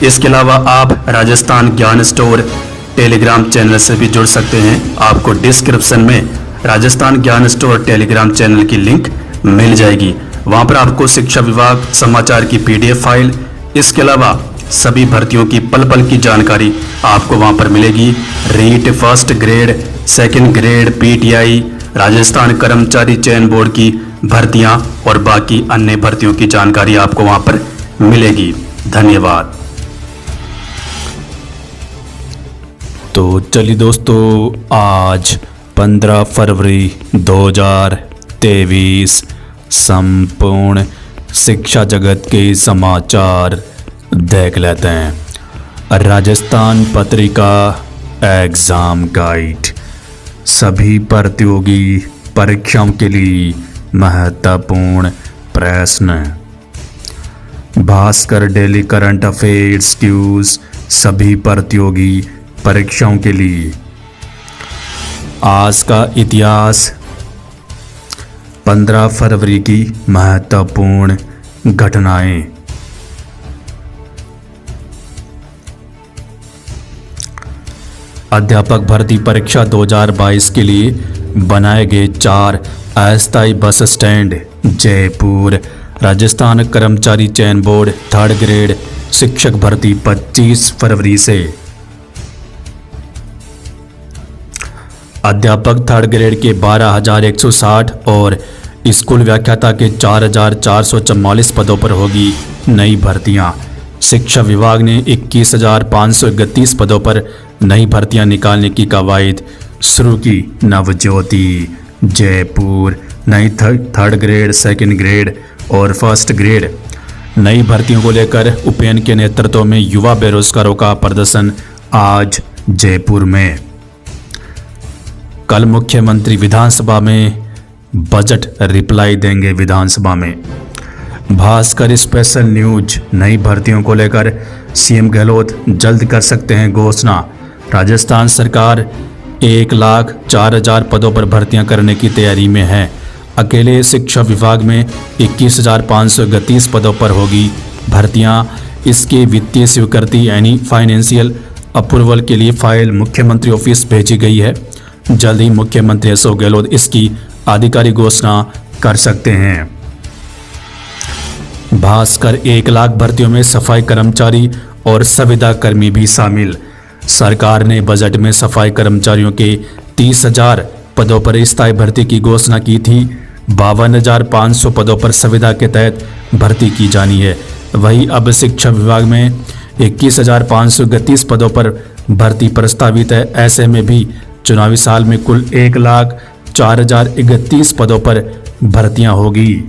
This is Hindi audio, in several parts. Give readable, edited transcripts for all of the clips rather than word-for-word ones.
इसके अलावा आप राजस्थान ज्ञान स्टोर टेलीग्राम चैनल से भी जुड़ सकते हैं। आपको डिस्क्रिप्शन में राजस्थान ज्ञान स्टोर टेलीग्राम चैनल की लिंक मिल जाएगी। वहां पर आपको शिक्षा विभाग समाचार की PDF फाइल, इसके अलावा सभी भर्तियों की पल पल की जानकारी आपको वहां पर मिलेगी। REET, first grade, second grade, PTI, Rajasthan कर्मचारी चयन बोर्ड की भर्तियां और बाकी अन्य भर्तियों की जानकारी आपको वहां पर मिलेगी। धन्यवाद। तो चलिए दोस्तों, आज 15 फरवरी 2023 संपूर्ण शिक्षा जगत के समाचार देख लेते हैं। राजस्थान पत्रिका एग्जाम गाइड सभी प्रतियोगी परीक्षाओं के लिए महत्वपूर्ण प्रश्न। Bhaskar daily current affairs news सभी प्रतियोगी परीक्षाओं के लिए। आज का इतिहास 15 फरवरी की महत्वपूर्ण घटनाएं। अध्यापक भर्ती परीक्षा 2022 के लिए बनाए गए 4 अस्थायी बस स्टैंड। जयपुर। राजस्थान कर्मचारी चयन बोर्ड 3rd ग्रेड शिक्षक भर्ती 25 फरवरी से। अध्यापक 3rd ग्रेड के 12,160 और स्कूल व्याख्याता के 4,444 पदों पर होगी नई भर्तियां। शिक्षा विभाग ने 21,531 पदों पर नई भर्तियां निकालने की कवायद शुरू की। नवज्योति। जयपुर। नई 3rd ग्रेड, 2nd ग्रेड और 1st ग्रेड नई भर्तियों को लेकर उपेन के नेतृत्व में युवा बेरोजगारों का प्रदर्शन आज जयपुर में। कल मुख्यमंत्री विधानसभा में बजट रिप्लाई देंगे विधानसभा में। भास्कर स्पेशल न्यूज नई भर्तियों को लेकर CM गहलोत जल्द कर सकते हैं घोषणा। राजस्थान सरकार 1,04,000 पदों पर भर्तियां करने की तैयारी में है। अकेले शिक्षा विभाग में 21,531 पदों पर होगी भर्तियां। इसके वित्तीय स्वीकृति यानी फाइनेंशियल अप्रूवल के लिए फाइल मुख्यमंत्री ऑफिस भेजी गई है। जल्द ही मुख्यमंत्री अशोक गहलोत इसकी आधिकारिक घोषणा कर सकते हैं। भास्कर 1 लाख भर्तियों में सफाई कर्मचारी और संविदा कर्मी भी शामिल। सरकार ने बजट में सफाई कर्मचारियों के 30,000 पदों पर स्थायी भर्ती की घोषणा की थी। 52,500 पदों पर संविदा के तहत भर्ती की जानी है। वहीं अब शिक्षा विभाग में 21,531 पदों पर भर्ती प्रस्तावित है। ऐसे में भी चुनावी साल में कुल 1,04,031 पदों पर भर्तियां होगी।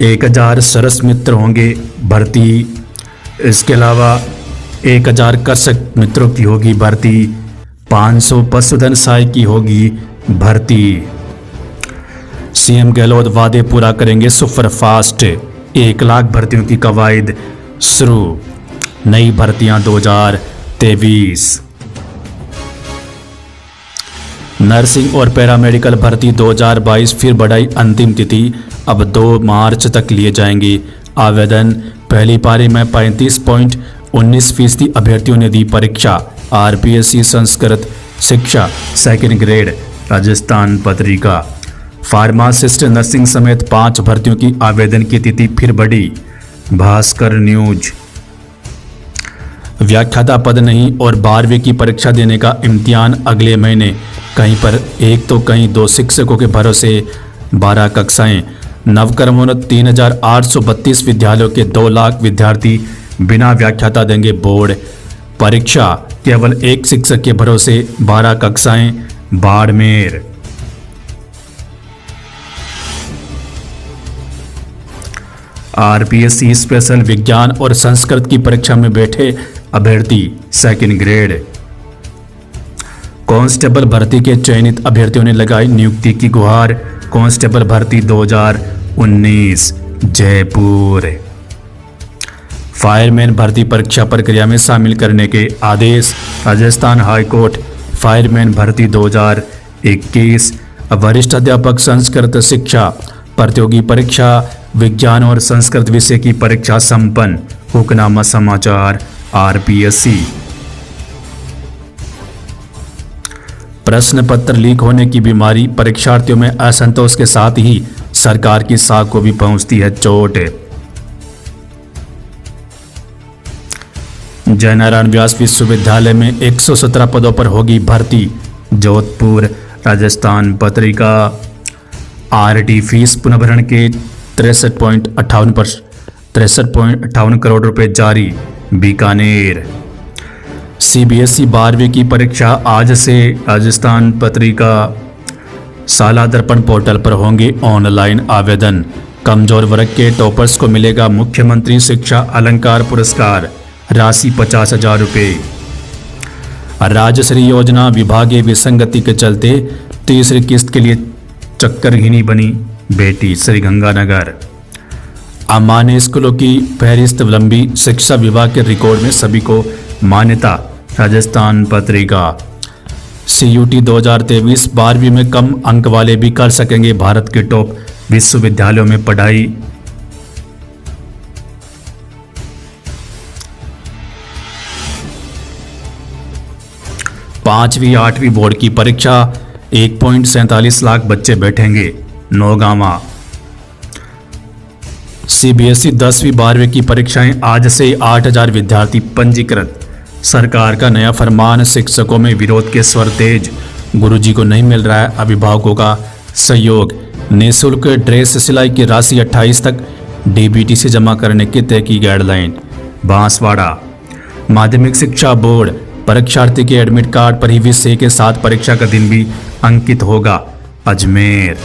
1,000 सरस मित्र होंगे भर्ती। इसके अलावा 1,000 कृषक मित्रों की होगी भर्ती। 500 पशुधन सहाय की होगी भर्ती। CM गहलोत वादे पूरा करेंगे सुपरफास्ट। 1 लाख भर्तियों की कवायद शुरू। नई भर्तियां 2023। नर्सिंग और पैरामेडिकल भर्ती 2022 फिर बढ़ाई अंतिम तिथि। अब 2 मार्च तक लिए जाएंगे आवेदन। पहली पारी में 35.19% अभ्यर्थियों ने दी परीक्षा। RPSC संस्कृत शिक्षा 2nd grade. Rajasthan Patrika. Pharmacist, nursing समेत 5 भर्तियों की आवेदन की तिथि फिर बढ़ी। भास्कर न्यूज। व्याख्याता पद नहीं और 12वीं की परीक्षा देने का इम्तिहान अगले महीने। कहीं पर 1 तो कहीं 2 शिक्षकों के भरोसे 12 कक्षाएं। नवकर्मोन्नत 3,832 विद्यालयों के 2 लाख विद्यार्थी बिना व्याख्याता देंगे बोर्ड परीक्षा। केवल 1 शिक्षक के भरोसे 12 कक्षाएं। बाड़मेर। RPSC स्पेशल विज्ञान और संस्कृत की परीक्षा में बैठे अभ्यर्थी 2nd ग्रेड। कांस्टेबल भर्ती के चयनित अभ्यर्थियों ने लगाई नियुक्ति की गुहार। कांस्टेबल भर्ती 2019 जयपुर। फायरमैन भर्ती परीक्षा प्रक्रिया में शामिल करने के आदेश। राजस्थान हाईकोर्ट। फायरमैन भर्ती 2021। वरिष्ठ अध्यापक संस्कृत शिक्षा प्रतियोगी परीक्षा विज्ञान और संस्कृत विषय की परीक्षा संपन्न। हुक्मनामा समाचार आरपीएससी। प्रश्न पत्र लीक होने की बीमारी, परीक्षार्थियों में असंतोष के साथ ही सरकार की साख को भी पहुंचती है चोट। जयनारायण व्यास विश्वविद्यालय में 117 पदों पर होगी भर्ती। जोधपुर राजस्थान पत्रिका। आरटी फीस पुनर्भरण के 63.58 करोड़ रुपए जारी। बीकानेर। सीबीएसई 12वीं की परीक्षा आज से। राजस्थान पत्रिका। साला दर्पण पोर्टल पर होंगे ऑनलाइन आवेदन। कमजोर वर्ग के टॉपर्स को मिलेगा मुख्यमंत्री शिक्षा अलंकार पुरस्कार, राशि 50,000 रुपये। राज्यश्री योजना विभागीय विसंगति के चलते तीसरी किस्त के लिए चक्करघिनी बनी बेटी। श्रीगंगानगर। अमान्य स्कूलों की फहरिस्त लंबी, शिक्षा विभाग के रिकॉर्ड में सभी को मान्यता। राजस्थान पत्रिका। CUT 2023 12वीं में कम अंक वाले भी कर सकेंगे भारत के टॉप विश्वविद्यालयों में पढ़ाई। पांचवी 8वीं बोर्ड की परीक्षा 1.47 लाख बच्चे बैठेंगे। नौगांवा। सीबीएसई 10वीं 12वीं की परीक्षाएं आज से। 8,000 विद्यार्थी पंजीकृत। सरकार का नया फरमान, शिक्षकों में विरोध के स्वर तेज। गुरुजी को नहीं मिल रहा है अभिभावकों का सहयोग। निःशुल्क ड्रेस सिलाई की राशि 28 तक डीबीटी से जमा करने की तय की गाइडलाइन। बांसवाड़ा। माध्यमिक शिक्षा बोर्ड। परीक्षार्थी के एडमिट कार्ड पर ही विषय के साथ परीक्षा का दिन भी अंकित होगा। अजमेर।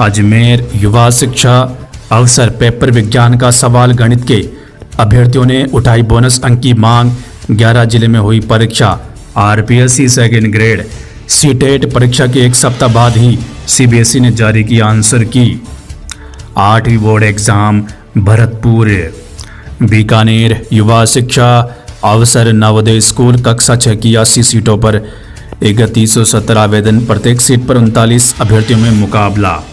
अजमेर युवा शिक्षा अवसर पेपर विज्ञान का सवाल गणित के अभ्यर्थियों ने उठाई बोनस अंक की मांग। 11 जिले में हुई परीक्षा। आरपीएससी सेकेंड ग्रेड सीटेट परीक्षा के एक सप्ताह बाद ही सीबीएसई ने जारी की आंसर की। 8वीं बोर्ड एग्जाम भरतपुर। बीकानेर युवा शिक्षा अवसर नवोदय स्कूल कक्षा 6 की 80 सीटों पर 3170 आवेदन, प्रत्येक सीट पर 39 अभ्यर्थियों में मुकाबला।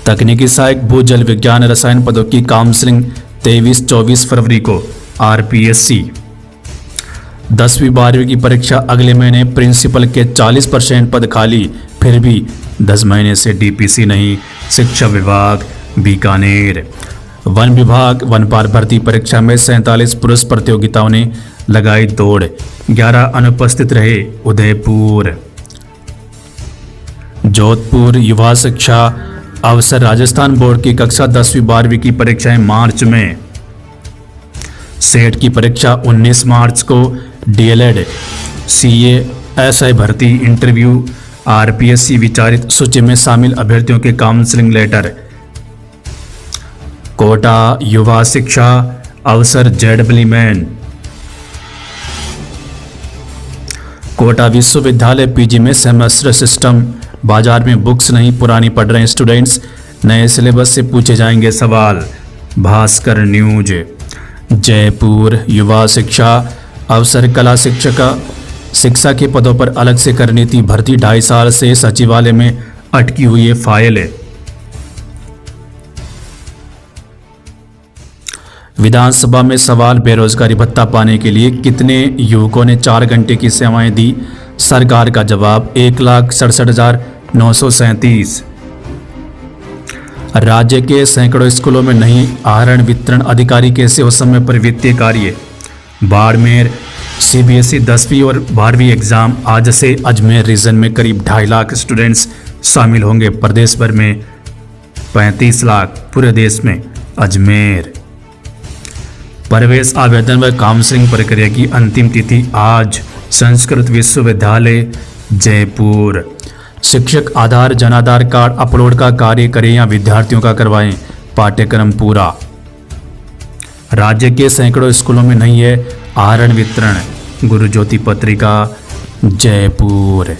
तकनीकी सहायक भू जल विज्ञान रसायन पदों की काउंसलिंग 23-24 फरवरी को। आरपीएससी। 10वीं 12वीं की परीक्षा अगले महीने। प्रिंसिपल के 40% पद खाली, फिर भी 10 महीने से डीपीसी नहीं। शिक्षा विभाग बीकानेर। वन विभाग वनपाल भर्ती परीक्षा में 47 पुरुष प्रतियोगिताओं ने लगाई दौड़, 11 अनुपस्थित रहे। उदयपुर। जोधपुर युवा शिक्षा अवसर राजस्थान बोर्ड की कक्षा 10वीं 12वीं की परीक्षाएं मार्च में। सेट की परीक्षा 19 मार्च को। डीएलएड सीए एसआई भर्ती इंटरव्यू। आरपीएससी विचारित सूची में शामिल अभ्यर्थियों के काउंसलिंग लेटर। कोटा युवा शिक्षा अवसर जेडब्ल्यू मैन। कोटा विश्वविद्यालय पीजी में सेमेस्टर सिस्टम। बाजार में बुक्स नहीं पुरानी पढ़ रहे स्टूडेंट्स, नए सिलेबस से पूछे जाएंगे सवाल। भास्कर न्यूज। जयपुर युवा शिक्षा अवसर कला शिक्षा के पदों पर अलग से करनी थी भर्ती। 2.5 साल से सचिवालय में अटकी हुई है फाइल। विधानसभा में सवाल, बेरोजगारी भत्ता पाने के लिए कितने युवकों ने 4 घंटे की सेवाएं दी। सरकार का जवाब 1,67,937। राज्य के सैकड़ों स्कूलों में नहीं आहरण वितरण, अधिकारी कैसे हो समय पर वित्तीय कार्य। बाड़मेर। सीबीएसई 10वीं और 12वीं एग्जाम आज से। अजमेर रीजन में करीब 2.5 लाख स्टूडेंट्स शामिल होंगे। प्रदेश भर में 35 लाख, पूरे देश में। अजमेर। प्रवेश आवेदन व काउंसलिंग प्रक्रिया की अंतिम तिथि आज। संस्कृत विश्वविद्यालय जयपुर। शिक्षक आधार जनाधार कार्ड अपलोड का कार्य करें या विद्यार्थियों का करवाएं, पाठ्यक्रम पूरा। राज्य के सैकड़ों स्कूलों में नहीं है आहरण वितरण। गुरु ज्योति पत्रिका जयपुर।